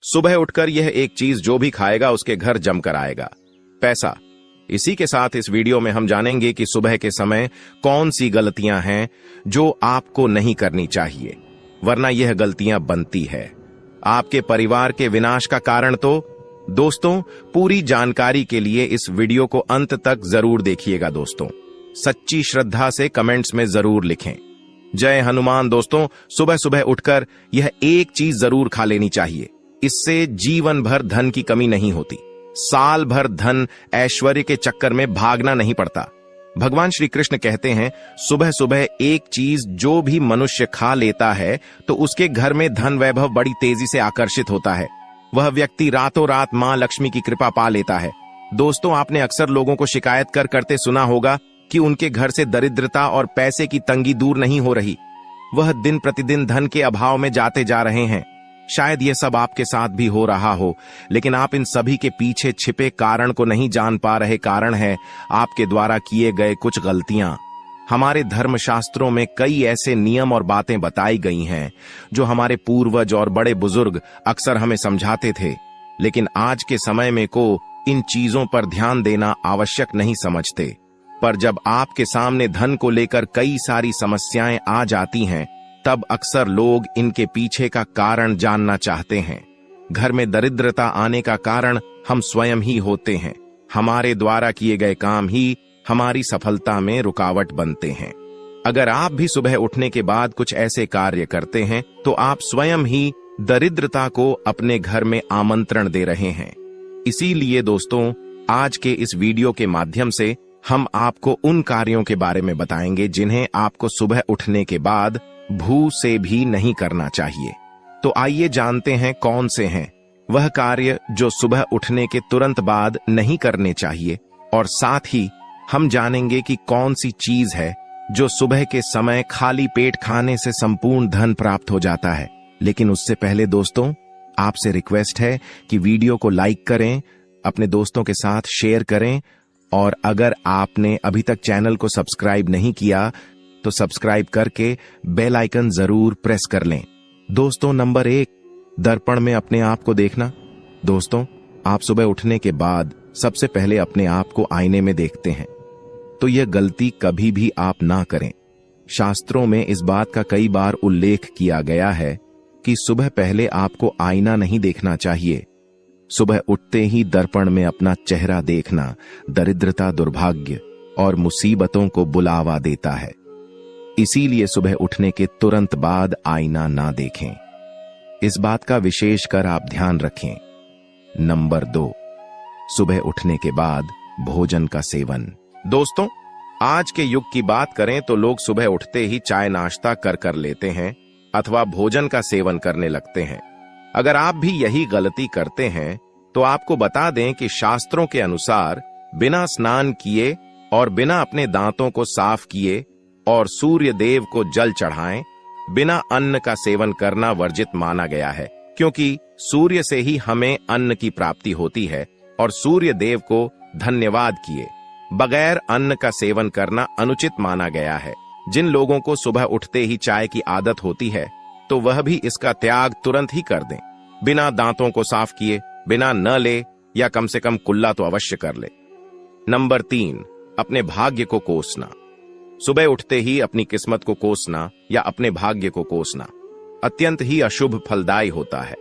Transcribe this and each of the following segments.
सुबह उठकर यह एक चीज जो भी खाएगा उसके घर जमकर आएगा, पैसा। इसी के साथ इस वीडियो में हम जानेंगे कि सुबह के समय कौन सी गलतियां हैं जो आपको नहीं करनी चाहिए, वरना यह गलतियां बनती है आपके परिवार के विनाश का कारण। तो दोस्तों, पूरी जानकारी के लिए इस वीडियो को अंत तक जरूर देखिएगा। दोस्तों, सच्ची श्रद्धा से कमेंट्स में जरूर लिखें, जय हनुमान। दोस्तों, सुबह सुबह उठकर यह एक चीज जरूर खा लेनी चाहिए, इससे जीवन भर धन की कमी नहीं होती, साल भर धन ऐश्वर्य के चक्कर में भागना नहीं पड़ता। भगवान श्री कृष्ण कहते हैं, सुबह सुबह एक चीज जो भी मनुष्य खा लेता है तो उसके घर में धन वैभव बड़ी तेजी से आकर्षित होता है। वह व्यक्ति रातों रात मां लक्ष्मी की कृपा पा लेता है। दोस्तों, आपने अक्सर लोगों को शिकायत करते सुना होगा कि उनके घर से दरिद्रता और पैसे की तंगी दूर नहीं हो रही, वह दिन प्रतिदिन धन के अभाव में जाते जा रहे हैं। शायद यह सब आपके साथ भी हो रहा हो, लेकिन आप इन सभी के पीछे छिपे कारण को नहीं जान पा रहे। कारण है आपके द्वारा किए गए कुछ गलतियां। हमारे धर्मशास्त्रों में कई ऐसे नियम और बातें बताई गई हैं जो हमारे पूर्वज और बड़े बुजुर्ग अक्सर हमें समझाते थे, लेकिन आज के समय में को इन चीजों पर ध्यान देना आवश्यक नहीं समझते। पर जब आपके सामने धन को लेकर कई सारी समस्याएं आ जाती हैं, तब अक्सर लोग इनके पीछे का कारण जानना चाहते हैं। घर में दरिद्रता आने का कारण हम स्वयं ही होते हैं। हमारे द्वारा किए गए काम ही हमारी सफलता में रुकावट बनते हैं। अगर आप भी सुबह उठने के बाद कुछ ऐसे कार्य करते हैं तो आप स्वयं ही दरिद्रता को अपने घर में आमंत्रण दे रहे हैं। इसीलिए दोस्तों, आज के इस वीडियो के माध्यम से हम आपको उन कार्यों के बारे में बताएंगे जिन्हें आपको सुबह उठने के बाद भू से भी नहीं करना चाहिए। तो आइए जानते हैं कौन से हैं वह कार्य जो सुबह उठने के तुरंत बाद नहीं करने चाहिए, और साथ ही हम जानेंगे कि कौन सी चीज है जो सुबह के समय खाली पेट खाने से संपूर्ण धन प्राप्त हो जाता है। लेकिन उससे पहले दोस्तों, आपसे रिक्वेस्ट है कि वीडियो को लाइक करें, अपने दोस्तों के साथ शेयर करें, और अगर आपने अभी तक चैनल को सब्सक्राइब नहीं किया तो सब्सक्राइब करके बेल आइकन जरूर प्रेस कर लें। दोस्तों, नंबर 1, दर्पण में अपने आप को देखना। दोस्तों, आप सुबह उठने के बाद सबसे पहले अपने आप को आईने में देखते हैं, तो यह गलती कभी भी आप ना करें। शास्त्रों में इस बात का कई बार उल्लेख किया गया है कि सुबह पहले आपको आईना नहीं देखना चाहिए। सुबह उठते ही दर्पण में अपना चेहरा देखना दरिद्रता, दुर्भाग्य और मुसीबतों को बुलावा देता है। इसीलिए सुबह उठने के तुरंत बाद आईना ना देखें। इस बात का विशेष कर आप ध्यान रखें। नंबर 2, सुबह उठने के बाद भोजन का सेवन। दोस्तों, आज के युग की बात करें तो लोग सुबह उठते ही चाय नाश्ता कर लेते हैं अथवा भोजन का सेवन करने लगते हैं। अगर आप भी यही गलती करते हैं तो आपको बता दें कि शास्त्रों के अनुसार बिना स्नान किए और बिना अपने दांतों को साफ किए और सूर्य देव को जल चढ़ाएं, बिना अन्न का सेवन करना वर्जित माना गया है, क्योंकि सूर्य से ही हमें अन्न की प्राप्ति होती है और सूर्य देव को धन्यवाद किए बगैर अन्न का सेवन करना अनुचित माना गया है। जिन लोगों को सुबह उठते ही चाय की आदत होती है तो वह भी इसका त्याग तुरंत ही कर दें। बिना दांतों को साफ किए बिना न ले, या कम से कम कुल्ला तो अवश्य कर ले। नंबर 3, अपने भाग्य को कोसना। सुबह उठते ही अपनी किस्मत को कोसना या अपने भाग्य को कोसना अत्यंत ही अशुभ फलदायी होता है।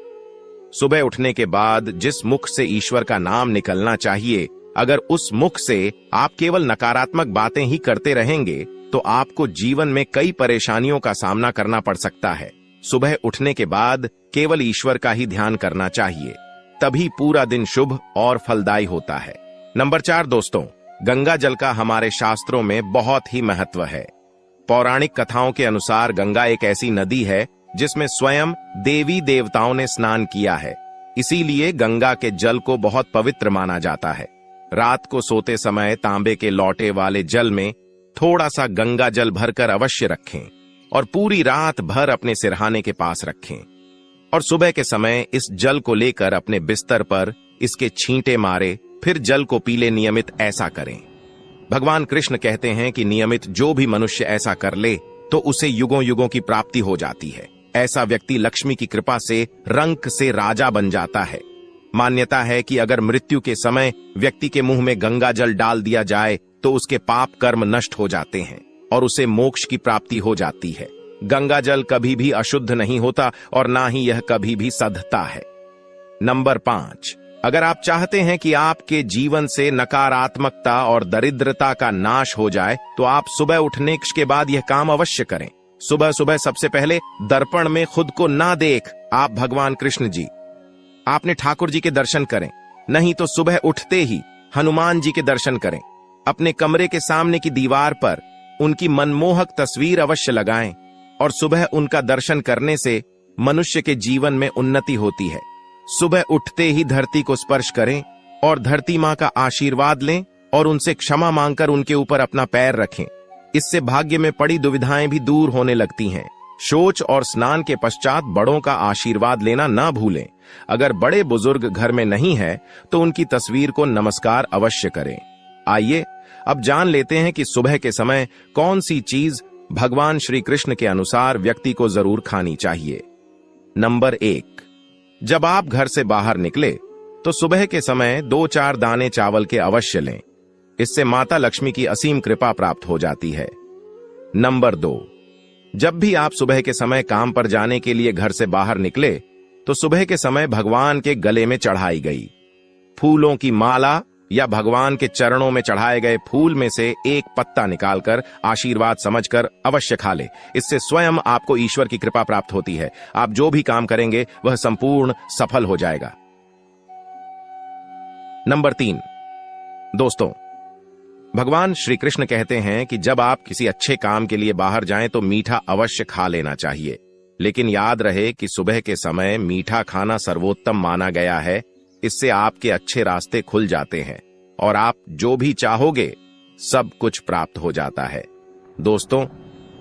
सुबह उठने के बाद जिस मुख से ईश्वर का नाम निकलना चाहिए, अगर उस मुख से आप केवल नकारात्मक बातें ही करते रहेंगे तो आपको जीवन में कई परेशानियों का सामना करना पड़ सकता है। सुबह उठने के बाद केवल ईश्वर का ही ध्यान करना चाहिए, तभी पूरा दिन शुभ और फलदायी होता है। नंबर 4 दोस्तों, गंगा जल का हमारे शास्त्रों में बहुत ही महत्व है। पौराणिक कथाओं के अनुसार गंगा एक ऐसी नदी है जिसमें स्वयं देवी देवताओं ने स्नान किया है। इसीलिए गंगा के जल को बहुत पवित्र माना जाता है। रात को सोते समय तांबे के लौटे वाले जल में थोड़ा सा गंगा जल भरकर अवश्य रखें और पूरी रात भर अपने सिरहाने के पास रखें, और सुबह के समय इस जल को लेकर अपने बिस्तर पर इसके छींटे मारे, फिर जल को पी ले। नियमित ऐसा करें। भगवान कृष्ण कहते हैं कि नियमित जो भी मनुष्य ऐसा कर ले तो उसे युगों युगों की प्राप्ति हो जाती है। ऐसा व्यक्ति लक्ष्मी की कृपा से रंक से राजा बन जाता है। मान्यता है कि अगर मृत्यु के समय व्यक्ति के मुंह में गंगा जल डाल दिया जाए तो उसके पाप कर्म नष्ट हो जाते हैं और उसे मोक्ष की प्राप्ति हो जाती है। गंगा जल कभी भी अशुद्ध नहीं होता और ना ही यह कभी भी सधता है। नंबर 5, अगर आप चाहते हैं कि आपके जीवन से नकारात्मकता और दरिद्रता का नाश हो जाए तो आप सुबह उठने के बाद यह काम अवश्य करें। सुबह सुबह सबसे पहले दर्पण में खुद को ना देख आप भगवान कृष्ण जी, आपने ठाकुर जी के दर्शन करें, नहीं तो सुबह उठते ही हनुमान जी के दर्शन करें। अपने कमरे के सामने की दीवार पर उनकी मनमोहक तस्वीर अवश्य लगाएं और सुबह उनका दर्शन करने से मनुष्य के जीवन में उन्नति होती है। सुबह उठते ही धरती को स्पर्श करें और धरती मां का आशीर्वाद लें और उनसे क्षमा मांगकर उनके ऊपर अपना पैर रखें। इससे भाग्य में पड़ी दुविधाएं भी दूर होने लगती हैं। शौच और स्नान के पश्चात बड़ों का आशीर्वाद लेना ना भूलें। अगर बड़े बुजुर्ग घर में नहीं है तो उनकी तस्वीर को नमस्कार अवश्य करें। आइए अब जान लेते हैं कि सुबह के समय कौन सी चीज भगवान श्री कृष्ण के अनुसार व्यक्ति को जरूर खानी चाहिए। नंबर 1, जब आप घर से बाहर निकले तो सुबह के समय 2-4 दाने चावल के अवश्य लें। इससे माता लक्ष्मी की असीम कृपा प्राप्त हो जाती है। नंबर 2, जब भी आप सुबह के समय काम पर जाने के लिए घर से बाहर निकले तो सुबह के समय भगवान के गले में चढ़ाई गई फूलों की माला या भगवान के चरणों में चढ़ाए गए फूल में से एक पत्ता निकालकर आशीर्वाद समझकर अवश्य खा ले। इससे स्वयं आपको ईश्वर की कृपा प्राप्त होती है। आप जो भी काम करेंगे वह संपूर्ण सफल हो जाएगा। नंबर 3, दोस्तों, भगवान श्री कृष्ण कहते हैं कि जब आप किसी अच्छे काम के लिए बाहर जाएं तो मीठा अवश्य खा लेना चाहिए, लेकिन याद रहे कि सुबह के समय मीठा खाना सर्वोत्तम माना गया है। इससे आपके अच्छे रास्ते खुल जाते हैं और आप जो भी चाहोगे सब कुछ प्राप्त हो जाता है। दोस्तों,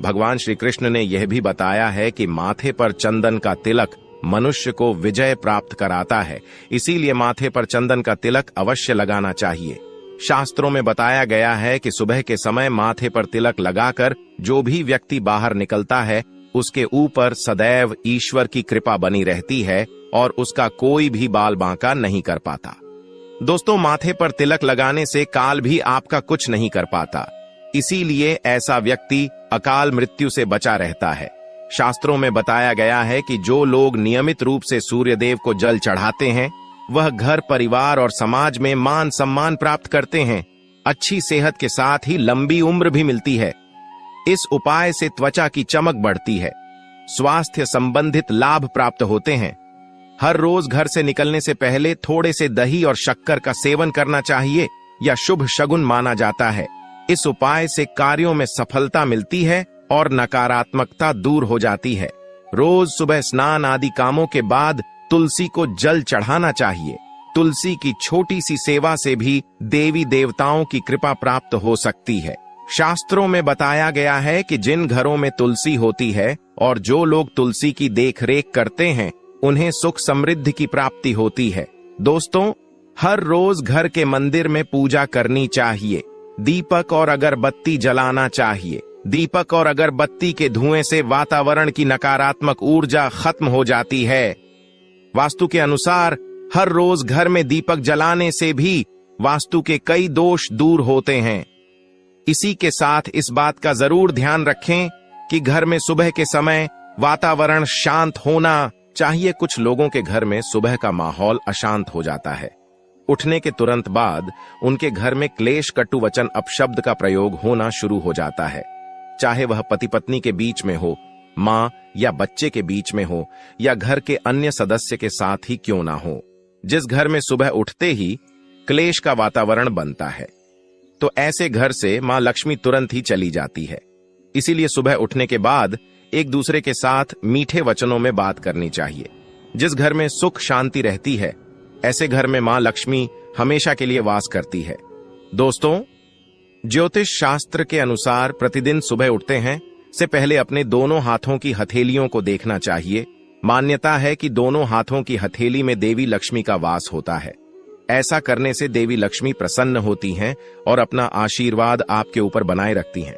भगवान श्री कृष्ण ने यह भी बताया है कि माथे पर चंदन का तिलक मनुष्य को विजय प्राप्त कराता है। इसीलिए माथे पर चंदन का तिलक अवश्य लगाना चाहिए। शास्त्रों में बताया गया है कि सुबह के समय माथे पर तिलक लगाकर जो भी व्यक्ति बाहर निकलता है उसके ऊपर सदैव ईश्वर की कृपा बनी रहती है और उसका कोई भी बाल बांका नहीं कर पाता। दोस्तों, माथे पर तिलक लगाने से काल भी आपका कुछ नहीं कर पाता। इसीलिए ऐसा व्यक्ति अकाल मृत्यु से बचा रहता है। शास्त्रों में बताया गया है कि जो लोग नियमित रूप से सूर्यदेव को जल चढ़ाते हैं वह घर, परिवार और समाज में मान सम्मान प्राप्त करते हैं। अच्छी सेहत के साथ ही लंबी उम्र भी मिलती है। इस उपाय से त्वचा की चमक बढ़ती है, स्वास्थ्य संबंधित लाभ प्राप्त होते हैं। हर रोज घर से निकलने से पहले थोड़े से दही और शक्कर का सेवन करना चाहिए या शुभ शगुन माना जाता है। इस उपाय से कार्यों में सफलता मिलती है और नकारात्मकता दूर हो जाती है। रोज सुबह स्नान आदि कामों के बाद तुलसी को जल चढ़ाना चाहिए। तुलसी की छोटी सी सेवा से भी देवी देवताओं की कृपा प्राप्त हो सकती है। शास्त्रों में बताया गया है कि जिन घरों में तुलसी होती है और जो लोग तुलसी की देखरेख करते हैं उन्हें सुख समृद्धि की प्राप्ति होती है। दोस्तों, हर रोज घर के मंदिर में पूजा करनी चाहिए। दीपक और अगरबत्ती जलाना चाहिए। दीपक और अगरबत्ती के धुएं से वातावरण की नकारात्मक ऊर्जा खत्म हो जाती है। वास्तु के अनुसार हर रोज घर में दीपक जलाने से भी वास्तु के कई दोष दूर होते हैं। इसी के साथ इस बात का जरूर ध्यान रखें कि घर में सुबह के समय वातावरण शांत होना चाहिए। कुछ लोगों के घर में सुबह का माहौल अशांत हो जाता है। उठने के तुरंत बाद उनके घर में क्लेश, कटु वचन, अपशब्द का प्रयोग होना शुरू हो जाता है। चाहे वह पति पत्नी के बीच में हो, मां या बच्चे के बीच में हो या घर के अन्य सदस्य के साथ ही क्यों ना हो। जिस घर में सुबह उठते ही क्लेश का वातावरण बनता है तो ऐसे घर से मां लक्ष्मी तुरंत ही चली जाती है। इसीलिए सुबह उठने के बाद एक दूसरे के साथ मीठे वचनों में बात करनी चाहिए। जिस घर में सुख शांति रहती है ऐसे घर में मां लक्ष्मी हमेशा के लिए वास करती है। दोस्तों, ज्योतिष शास्त्र के अनुसार प्रतिदिन सुबह उठते हैं से पहले अपने दोनों हाथों की हथेलियों को देखना चाहिए। मान्यता है कि दोनों हाथों की हथेली में देवी लक्ष्मी का वास होता है। ऐसा करने से देवी लक्ष्मी प्रसन्न होती हैं और अपना आशीर्वाद आपके ऊपर बनाए रखती हैं।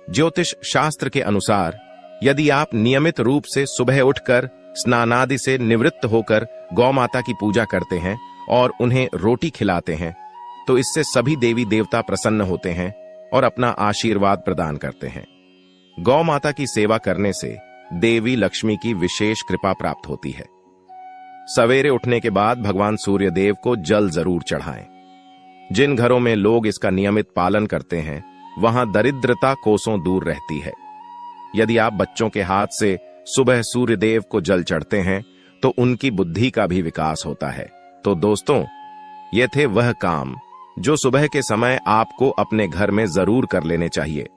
ज्योतिष शास्त्र के अनुसार यदि आप नियमित रूप से सुबह उठकर स्नानादि से निवृत्त होकर गौ माता की पूजा करते हैं और उन्हें रोटी खिलाते हैं, तो इससे सभी देवी देवता प्रसन्न होते हैं और अपना आशीर्वाद प्रदान करते हैं। गौ माता की सेवा करने से देवी लक्ष्मी की विशेष कृपा प्राप्त होती है। सवेरे उठने के बाद भगवान सूर्य देव को जल जरूर चढ़ाएं। जिन घरों में लोग इसका नियमित पालन करते हैं, वहां दरिद्रता कोसों दूर रहती है। यदि आप बच्चों के हाथ से सुबह सूर्य देव को जल चढ़ते हैं, तो उनकी बुद्धि का भी विकास होता है। तो दोस्तों, ये थे वह काम जो सुबह के समय आपको अपने घर में जरूर कर लेने चाहिए।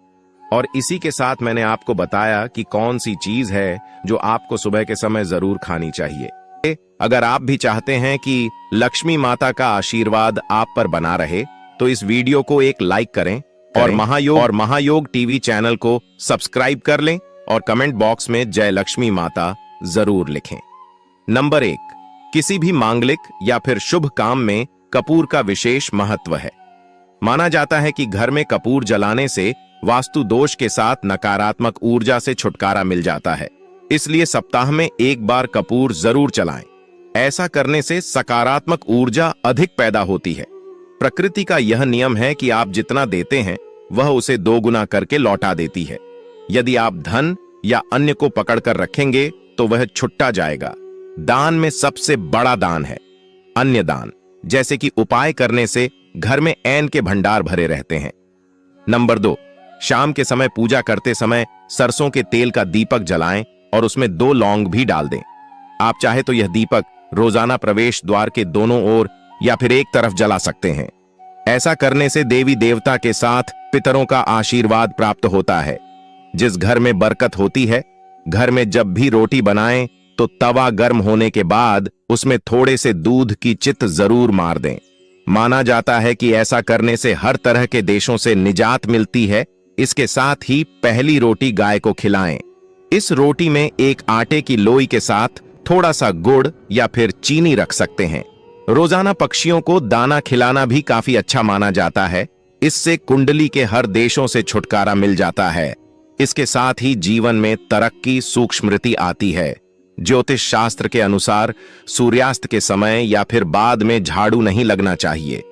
और इसी के साथ मैंने आपको बताया कि कौन सी चीज है जो आपको सुबह के समय जरूर खानी चाहिए। अगर आप भी चाहते हैं कि लक्ष्मी माता का आशीर्वाद आप पर बना रहे, तो इस वीडियो को एक लाइक करें और महायोग टीवी चैनल को सब्सक्राइब कर लें और कमेंट बॉक्स में जय लक्ष्मी माता जरूर लिखें। नंबर 1, किसी भी मांगलिक या फिर शुभ काम में कपूर का विशेष महत्व है। माना जाता है कि घर में कपूर जलाने से वास्तु दोष के साथ नकारात्मक ऊर्जा से छुटकारा मिल जाता है। इसलिए सप्ताह में एक बार कपूर जरूर जलाएं। ऐसा करने से सकारात्मक ऊर्जा अधिक पैदा होती है। प्रकृति का यह नियम है कि आप जितना देते हैं, वह उसे 2 गुना करके लौटा देती है। यदि आप धन या अन्य को पकड़कर रखेंगे, तो वह छुट्टा जाएगा। दान में सबसे बड़ा दान है अन्य दान, जैसे कि उपाय करने से घर में ऐन के भंडार भरे रहते हैं। नंबर 2, शाम के समय पूजा करते समय सरसों के तेल का दीपक जलाएं और उसमें 2 लौंग भी डाल दें। आप चाहे तो यह दीपक रोजाना प्रवेश द्वार के दोनों ओर या फिर एक तरफ जला सकते हैं। ऐसा करने से देवी देवता के साथ पितरों का आशीर्वाद प्राप्त होता है। जिस घर में बरकत होती है, घर में जब भी रोटी बनाएं तो तवा गर्म होने के बाद उसमें थोड़े से दूध की चित जरूर मार दें। माना जाता है कि ऐसा करने से हर तरह के देशों से निजात मिलती है। इसके साथ ही पहली रोटी गाय को खिलाएं। इस रोटी में एक आटे की लोई के साथ थोड़ा सा गुड़ या फिर चीनी रख सकते हैं। रोजाना पक्षियों को दाना खिलाना भी काफी अच्छा माना जाता है। इससे कुंडली के हर देशों से छुटकारा मिल जाता है। इसके साथ ही जीवन में तरक्की सूक्ष्मृति आती है। ज्योतिष शास्त्र के अनुसार सूर्यास्त के समय या फिर बाद में झाड़ू नहीं लगना चाहिए।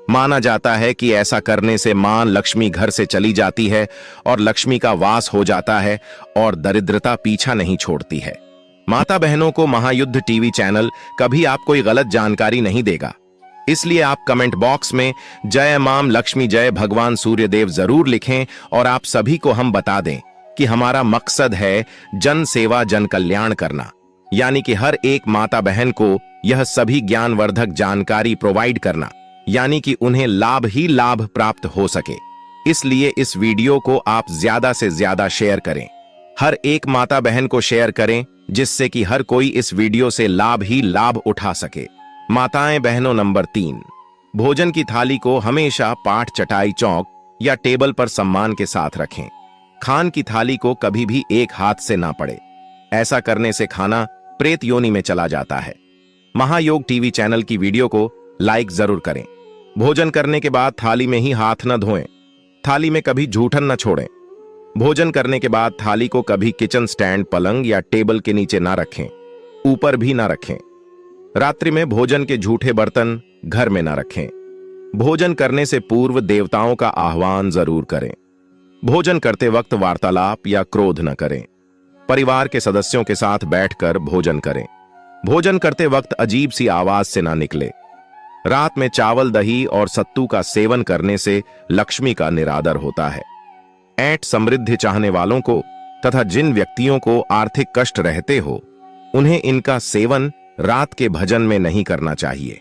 माना जाता है कि ऐसा करने से मां लक्ष्मी घर से चली जाती है और लक्ष्मी का वास हो जाता है और दरिद्रता पीछा नहीं छोड़ती है। माता बहनों को महायुद्ध टीवी चैनल कभी आपको कोई गलत जानकारी नहीं देगा। इसलिए आप कमेंट बॉक्स में जय मां लक्ष्मी जय भगवान सूर्यदेव जरूर लिखें और आप सभी को हम बता दें कि हमारा मकसद है जन सेवा जन कल्याण करना, यानी कि हर एक माता बहन को यह सभी ज्ञानवर्धक जानकारी प्रोवाइड करना, यानी कि उन्हें लाभ ही लाभ प्राप्त हो सके। इसलिए इस वीडियो को आप ज्यादा से ज्यादा शेयर करें। हर एक माता बहन को शेयर करें, जिससे कि हर कोई इस वीडियो से लाभ ही लाभ उठा सके। माताएं बहनों, नंबर 3, भोजन की थाली को हमेशा पाट चटाई चौक या टेबल पर सम्मान के साथ रखें। खान की थाली को कभी भी एक हाथ से ना पड़े। ऐसा करने से खाना प्रेत योनि में चला जाता है। महायोग टीवी चैनल की वीडियो को लाइक जरूर करें। भोजन करने के बाद थाली में ही हाथ न धोएं। थाली में कभी जूठन न छोड़ें। भोजन करने के बाद थाली को कभी किचन स्टैंड, पलंग या टेबल के नीचे ना रखें, ऊपर भी ना रखें। रात्रि में भोजन के झूठे बर्तन घर में ना रखें। भोजन करने से पूर्व देवताओं का आह्वान जरूर करें। भोजन करते वक्त वार्तालाप या क्रोध न करें। परिवार के सदस्यों के साथ बैठकर भोजन करें। भोजन करते वक्त अजीब सी आवाज से ना निकले। रात में चावल, दही और सत्तू का सेवन करने से लक्ष्मी का निरादर होता है। ऐंठ समृद्धि चाहने वालों को तथा जिन व्यक्तियों को आर्थिक कष्ट रहते हो, उन्हें इनका सेवन रात के भजन में नहीं करना चाहिए।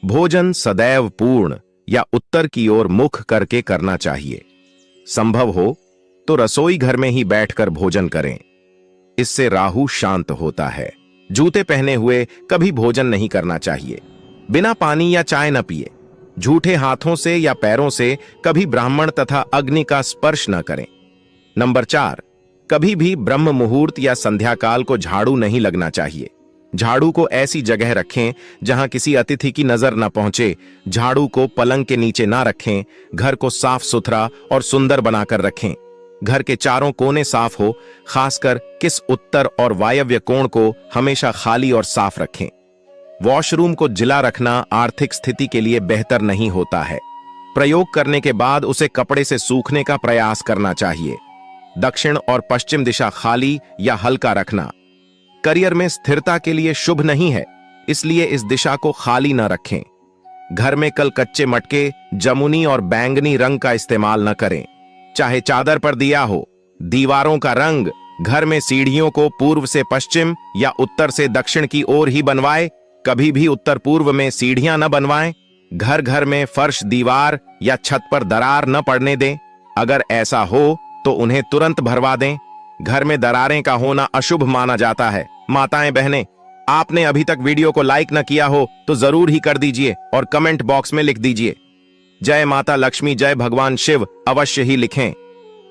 भोजन सदैव पूर्ण या उत्तर की ओर मुख करके करना चाहिए। संभव हो तो रसोई घर में ही बैठकर भोजन करें। इससे राहु शांत होता है। जूते पहने हुए कभी भोजन नहीं करना चाहिए। बिना पानी या चाय न पिए। झूठे हाथों से या पैरों से कभी ब्राह्मण तथा अग्नि का स्पर्श न करें। नंबर 4, कभी भी ब्रह्म मुहूर्त या संध्या काल को झाड़ू नहीं लगना चाहिए। झाड़ू को ऐसी जगह रखें जहां किसी अतिथि की नजर न पहुंचे। झाड़ू को पलंग के नीचे ना रखें। घर को साफ सुथरा और सुंदर बनाकर रखें। घर के चारों कोने साफ हो, खासकर किस उत्तर और वायव्य कोण को हमेशा खाली और साफ रखें। वॉशरूम को जिला रखना आर्थिक स्थिति के लिए बेहतर नहीं होता है। प्रयोग करने के बाद उसे कपड़े से सूखने का प्रयास करना चाहिए। दक्षिण और पश्चिम दिशा खाली या हल्का रखना करियर में स्थिरता के लिए शुभ नहीं है, इसलिए इस दिशा को खाली न रखें। घर में कल कच्चे मटके, जमुनी और बैंगनी रंग का इस्तेमाल न करें, चाहे चादर पर दिया हो। दीवारों का रंग घर में सीढ़ियों को पूर्व से पश्चिम या उत्तर से दक्षिण की ओर ही बनवाए, कभी भी उत्तर पूर्व में सीढ़ियां न बनवाएं। घर घर में फर्श, दीवार या छत पर दरार न पड़ने दें। अगर ऐसा हो तो उन्हें तुरंत भरवा दें। घर में दरारें का होना अशुभ माना जाता है। माताएं बहनें, आपने अभी तक वीडियो को लाइक न किया हो तो जरूर ही कर दीजिए और कमेंट बॉक्स में लिख दीजिए जय माता लक्ष्मी, जय भगवान शिव अवश्य ही लिखें।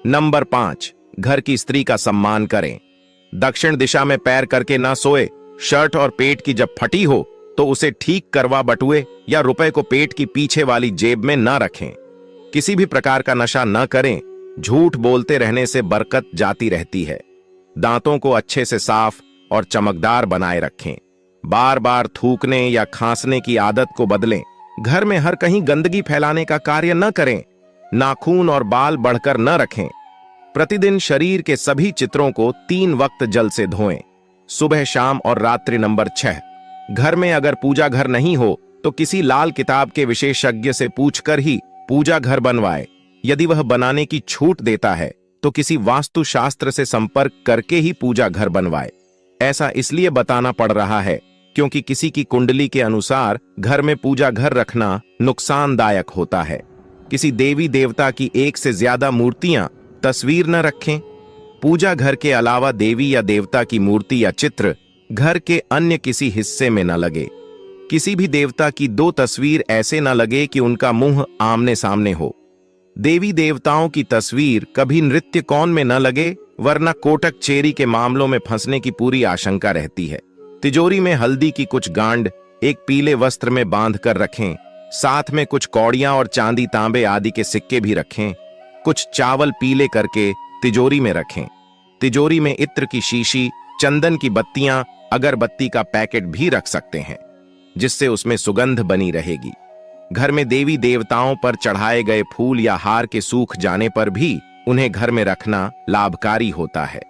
नंबर 5, घर की स्त्री का सम्मान करें। दक्षिण दिशा में पैर करके ना सोए। शर्ट और पेट की जब फटी हो तो उसे ठीक करवा बटुए या रुपए को पेट की पीछे वाली जेब में न रखें। किसी भी प्रकार का नशा न करें। झूठ बोलते रहने से बरकत जाती रहती है। दांतों को अच्छे से साफ और चमकदार बनाए रखें। बार बार थूकने या खांसने की आदत को बदलें। घर में हर कहीं गंदगी फैलाने का कार्य न करें। नाखून और बाल बढ़कर न रखें। प्रतिदिन शरीर के सभी चित्रों को 3 वक्त जल से धोएं, सुबह, शाम और रात्रि। नंबर 6, घर में अगर पूजा घर नहीं हो तो किसी लाल किताब के विशेषज्ञ से पूछकर ही पूजा घर बनवाए। यदि वह बनाने की छूट देता है तो किसी वास्तुशास्त्र से संपर्क करके ही पूजा घर बनवाए। ऐसा इसलिए बताना पड़ रहा है क्योंकि किसी की कुंडली के अनुसार घर में पूजा घर रखना नुकसानदायक होता है। किसी देवी देवता की 1 से ज्यादा मूर्तियां, तस्वीर न रखें। पूजा घर के अलावा देवी या देवता की मूर्ति या चित्र घर के अन्य किसी हिस्से में न लगे। किसी भी देवता की 2 तस्वीर ऐसे न लगे कि उनका मुंह आमने सामने हो। देवी देवताओं की तस्वीर कभी नृत्य कौन में न लगे, वरना कोटक चेरी के मामलों में फंसने की पूरी आशंका रहती है। तिजोरी में हल्दी की कुछ गांड एक पीले वस्त्र में बांध कर रखें। साथ में कुछ कौड़ियां और चांदी, तांबे आदि के सिक्के भी रखें। कुछ चावल पीले करके तिजोरी में रखें। तिजोरी में इत्र की शीशी, चंदन की बत्तियां, अगरबत्ती का पैकेट भी रख सकते हैं, जिससे उसमें सुगंध बनी रहेगी। घर में देवी देवताओं पर चढ़ाए गए फूल या हार के सूख जाने पर भी उन्हें घर में रखना लाभकारी होता है।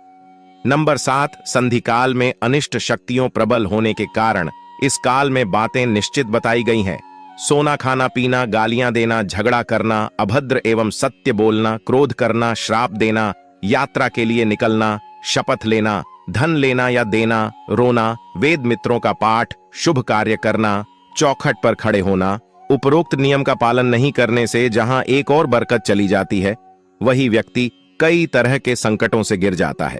नंबर 7, संधि काल में अनिष्ट शक्तियों प्रबल होने के कारण इस काल में बातें निश्चित बताई गई हैं। सोना खाना पीना, गालियां देना, झगड़ा करना, अभद्र एवं सत्य बोलना, क्रोध करना, श्राप देना, यात्रा के लिए निकलना, शपथ लेना, धन लेना या देना, रोना, वेद मित्रों का पाठ, शुभ कार्य करना, चौखट पर खड़े होना। उपरोक्त नियम का पालन नहीं करने से जहां एक और बरकत चली जाती है, वही व्यक्ति कई तरह के संकटों से गिर जाता है।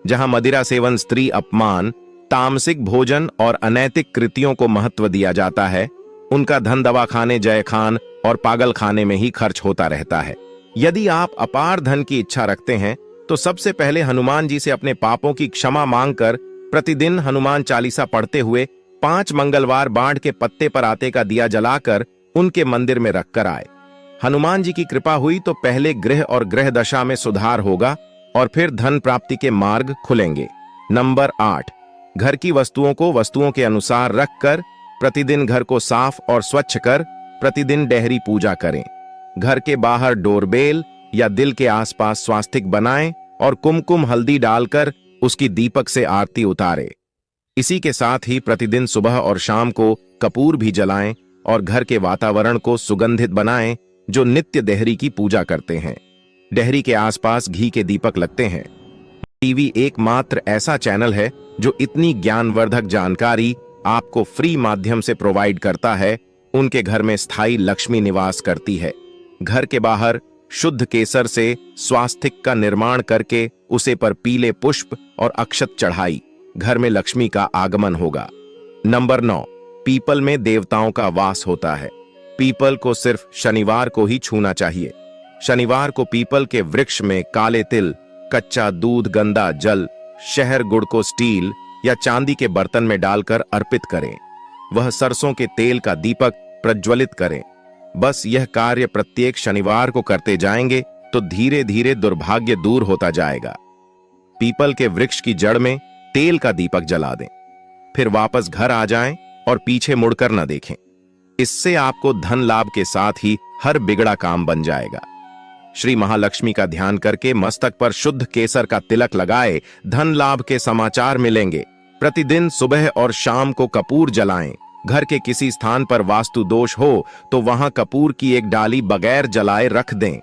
जहां मदिरा सेवन, स्त्री अपमान, तामसिक भोजन और अनैतिक कृतियों को महत्व दिया जाता है, उनका धन दवाखाने, जय खान और पागल खाने में ही खर्च होता रहता है। यदि आप अपार धन की इच्छा रखते हैं तो सबसे पहले हनुमान जी से अपने पापों की क्षमा मांगकर प्रतिदिन हनुमान चालीसा पढ़ते हुए 5 मंगलवार बाढ़ के पत्ते पर आटे का दिया जलाकर उनके मंदिर में रखकर आए। हनुमान जी की कृपा हुई तो पहले गृह और ग्रह दशा में सुधार होगा और फिर धन प्राप्ति के मार्ग खुलेंगे। नंबर 8, घर की वस्तुओं को वस्तुओं के अनुसार रखकर प्रतिदिन घर को साफ और स्वच्छ कर प्रतिदिन डेहरी पूजा करें। घर के बाहर डोरबेल या दिल के आसपास स्वास्तिक बनाएं और कुमकुम हल्दी डालकर उसकी दीपक से आरती उतारें। इसी के साथ ही प्रतिदिन सुबह और शाम को कपूर भी जलाएं और घर के वातावरण को सुगंधित बनाएं। जो नित्य डेहरी की पूजा करते हैं, डेहरी के आसपास घी के दीपक लगते हैं। टीवी एकमात्र ऐसा चैनल है जो इतनी ज्ञानवर्धक जानकारी आपको फ्री माध्यम से प्रोवाइड करता है। उनके घर में स्थायी लक्ष्मी निवास करती है। घर के बाहर शुद्ध केसर से स्वास्तिक का निर्माण करके उसे पर पीले पुष्प और अक्षत चढ़ाई, घर में लक्ष्मी का आगमन होगा। नंबर 9, पीपल में देवताओं का वास होता है। पीपल को सिर्फ शनिवार को ही छूना चाहिए। शनिवार को पीपल के वृक्ष में काले तिल, कच्चा दूध, गंदा जल, शहर गुड़ को स्टील या चांदी के बर्तन में डालकर अर्पित करें। वह सरसों के तेल का दीपक प्रज्वलित करें। बस यह कार्य प्रत्येक शनिवार को करते जाएंगे तो धीरे धीरे दुर्भाग्य दूर होता जाएगा। पीपल के वृक्ष की जड़ में तेल का दीपक जला दें, फिर वापस घर आ जाएं और पीछे मुड़कर न देखें। इससे आपको धन लाभ के साथ ही हर बिगड़ा काम बन जाएगा। श्री महालक्ष्मी का ध्यान करके मस्तक पर शुद्ध केसर का तिलक लगाए, धन लाभ के समाचार मिलेंगे। प्रतिदिन सुबह और शाम को कपूर जलाएं। घर के किसी स्थान पर वास्तु दोष हो तो वहां कपूर की एक डाली बगैर जलाए रख दें।